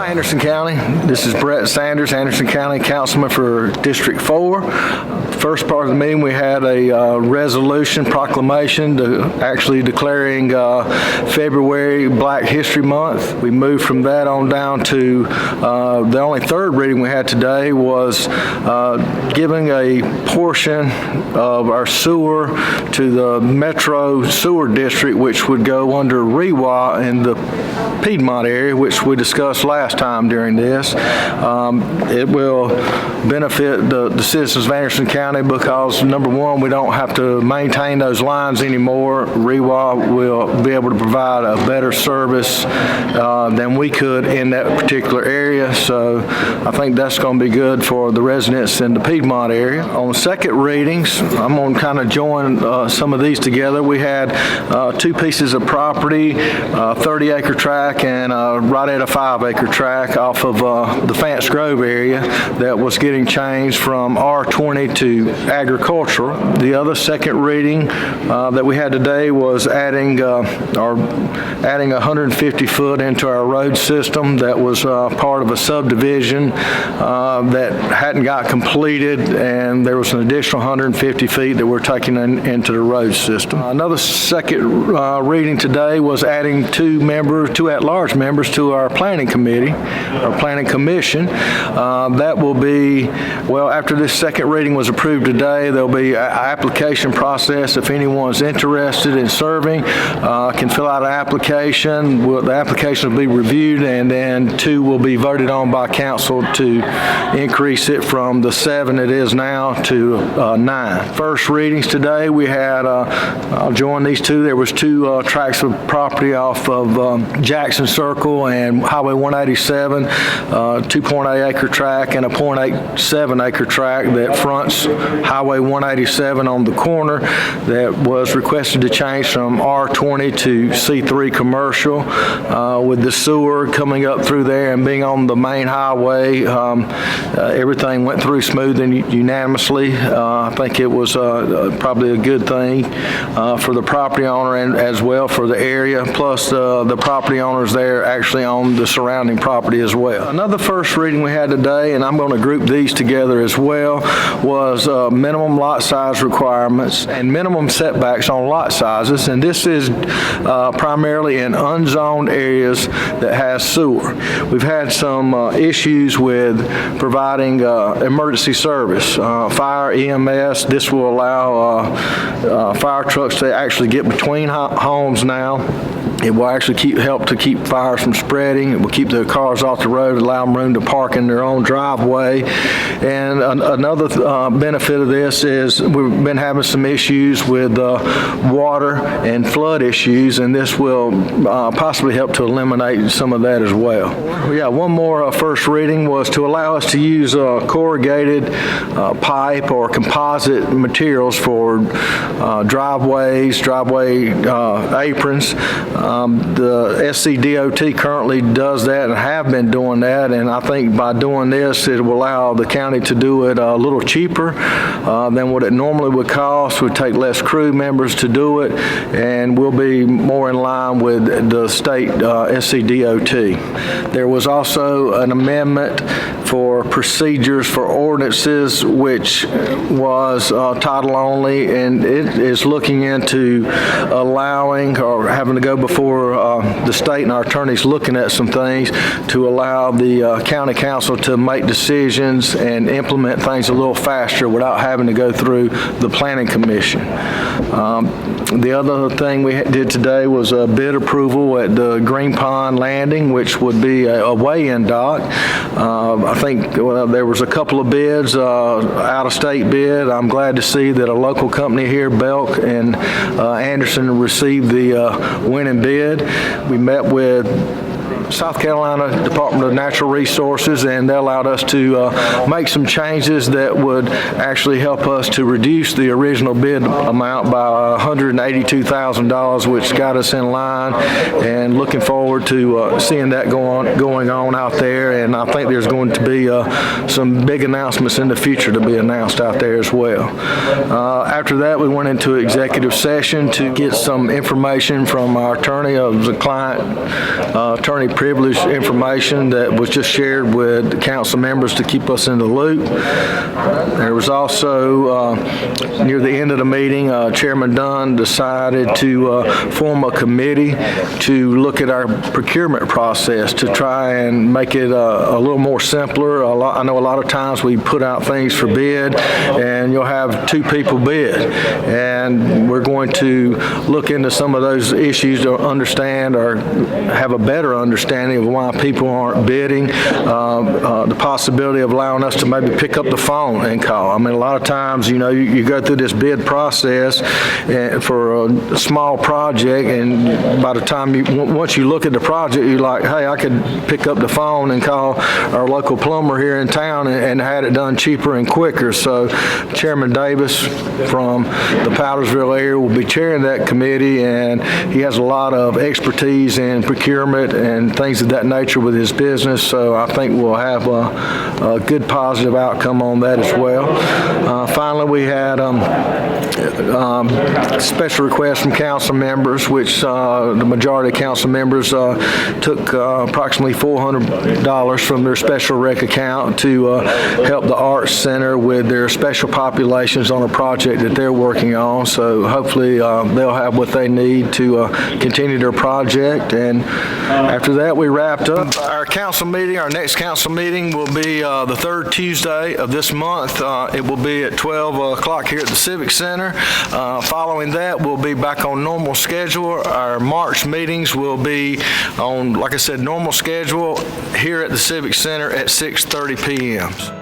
Hi, Anderson County. This is Brett Sanders, Anderson County Councilman for District 4. First part of the meeting, we had a resolution proclamation actually declaring February Black History Month. We moved from that on down to the only third reading we had today was giving a portion of our sewer to the Metro Sewer District, which would go under REWA in the Piedmont area, which we discussed last time during this. It will benefit the citizens of Anderson County because, number one, we don't have to maintain those lines anymore. REWA will be able to provide a better service than we could in that particular area. So I think that's going to be good for the residents in the Piedmont area. On second readings, I'm going to kind of join some of these together. We had two pieces of property, 30-acre tract and right at a 5-acre tract off of the Fance Grove area that was getting changed from R20 to agricultural. The other second reading that we had today was adding 150 foot into our road system that was part of a subdivision that hadn't got completed, and there was an additional 150 feet that we're taking into the road system. Another second reading today was adding two at-large members to our planning committee, our planning commission. That will be, well, after this second reading was approved today, there'll be an application process. If anyone's interested in serving, can fill out an application. The application will be reviewed, and then two will be voted on by council to increase it from the 7 it is now to 9. First readings today, we had, I'll join these two. There was two tracts of property off of Jackson Circle and Highway 187, 2.8 acre tract and a 0.87 acre tract that fronts Highway 187 on the corner that was requested to change from R20 to C3 commercial. With the sewer coming up through there and being on the main highway, everything went through smooth and unanimously. I think it was probably a good thing for the property owner and as well for the area, plus the property owners there actually own the surrounding property as well. Another first reading we had today, and I'm going to group these together as well, was minimum lot size requirements and minimum setbacks on lot sizes, and this is primarily in unzoned areas that has sewer. We've had some issues with providing emergency service, fire, EMS. This will allow fire trucks to actually get between homes now. It will actually help to keep fires from spreading. It will keep the cars off the road, allow them room to park in their own driveway. And another benefit of this is we've been having some issues with water and flood issues, and this will possibly help to eliminate some of that as well. We got one more first reading was to allow us to use corrugated pipe or composite materials for driveways, driveway aprons. The SCDOT currently does that and have been doing that, and I think by doing this it will allow the county to do it a little cheaper than what it normally would cost. Would take less crew members to do it, and we'll be more in line with the state SCDOT. There was also an amendment for procedures for ordinances, which was title only, and it is looking into allowing or having to go before the state and our attorneys looking at some things to allow the county council to make decisions and implement things a little faster without having to go through the planning commission. The other thing we did today was a bid approval at the Green Pond Landing, which would be a weigh-in dock. I think there was a couple of bids, out-of-state bid. I'm glad to see that a local company here, Belk and Anderson, received the winning bid. We met with South Carolina Department of Natural Resources, and they allowed us to make some changes that would actually help us to reduce the original bid amount by $182,000, which got us in line, and looking forward to seeing that going on out there. And I think there's going to be some big announcements in the future to be announced out there as well. After that, we went into executive session to get some information from our attorney, the client attorney attorney-privileged information that was just shared with the council members to keep us in the loop. There was also, near the end of the meeting, Chairman Dunn decided to form a committee to look at our procurement process to try and make it a little more simpler. I know a lot of times we put out things for bid and you'll have 2 people bid, and we're going to look into some of those issues to understand or have a better understanding of why people aren't bidding, the possibility of allowing us to maybe pick up the phone and call. I mean, a lot of times, you know, you go through this bid process for a small project, and by the time once you look at the project, you're like, hey, I could pick up the phone and call our local plumber here in town and had it done cheaper and quicker. So Chairman Davis from the Powdersville area will be chairing that committee, and he has a lot of expertise in procurement and things of that nature with his business. So I think we'll have a good positive outcome on that as well. Finally, we had special requests from council members, which the majority of council members took approximately $400 from their special rec account to help the Arts Center with their special populations on a project that they're working on. So hopefully they'll have what they need to continue their project. And after that, we wrapped up our council meeting. Our next council meeting will be the 3rd Tuesday of this month. It will be at 12 o'clock here at the Civic Center. Following that, we'll be back on normal schedule. Our March meetings will be on, like I said, normal schedule here at the Civic Center at 6:30 p.m.